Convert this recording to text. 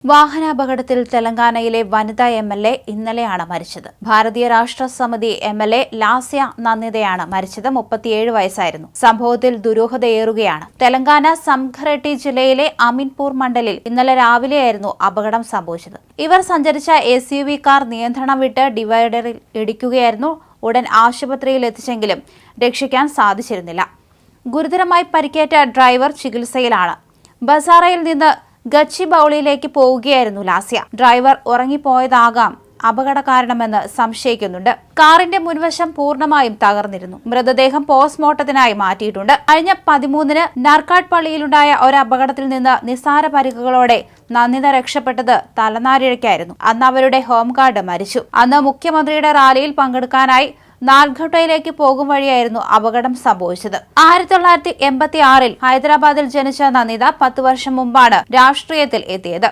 വാഹനാപകടത്തിൽ തെലങ്കാനയിലെ വനിതാ എംഎൽഎ ഇന്നലെയാണ് മരിച്ചത്. ഭാരതീയ രാഷ്ട്ര സമിതി എംഎൽഎ ലാസ്യ നന്ദിതയാണ് മരിച്ചത്. 37 വയസ്സായിരുന്നു. സംഭവത്തിൽ ദുരൂഹതയേറുകയാണ്. തെലങ്കാന സംഘറെഡ്ഡി ജില്ലയിലെ അമീൻപൂർ മണ്ഡലിൽ ഇന്നലെ രാവിലെയായിരുന്നു അപകടം സംഭവിച്ചത്. ഇവർ സഞ്ചരിച്ച SUV കാർ നിയന്ത്രണം വിട്ട് ഡിവൈഡറിൽ ഇടിക്കുകയായിരുന്നു. ഉടൻ ആശുപത്രിയിൽ എത്തിച്ചെങ്കിലും രക്ഷിക്കാൻ സാധിച്ചിരുന്നില്ല. ഗുരുതരമായി പരിക്കേറ്റ ഡ്രൈവർ ചികിത്സയിലാണ്. ബസാറയിൽ നിന്ന് ഗച്ചിബൌളിയിലേക്ക് പോവുകയായിരുന്നു ലാസ്യ. ഡ്രൈവർ ഉറങ്ങിപ്പോയതാകാം അപകട കാരണമെന്ന് സംശയിക്കുന്നുണ്ട്. കാറിന്റെ മുൻവശം പൂർണ്ണമായും തകർന്നിരുന്നു. മൃതദേഹം പോസ്റ്റ്മോർട്ടത്തിനായി മാറ്റിയിട്ടുണ്ട്. കഴിഞ്ഞ 13-ന് നർക്കാട് പള്ളിയിലുണ്ടായ ഒരു അപകടത്തിൽ നിന്ന് നിസ്സാര പരിക്കുകളോടെ നന്ദിത രക്ഷപ്പെട്ടത് തലനാരിഴയ്ക്കായിരുന്നു. അന്ന് അവരുടെ ഹോംഗാർഡ് മരിച്ചു. അന്ന് മുഖ്യമന്ത്രിയുടെ റാലിയിൽ പങ്കെടുക്കാനായി നാൽഘട്ടയിലേക്ക് പോകും വഴിയായിരുന്നു അപകടം സംഭവിച്ചത്. 1986-ൽ ഹൈദരാബാദിൽ ജനിച്ച നന്ദിത 10 വർഷം മുമ്പാണ് രാഷ്ട്രീയത്തിൽ എത്തിയത്.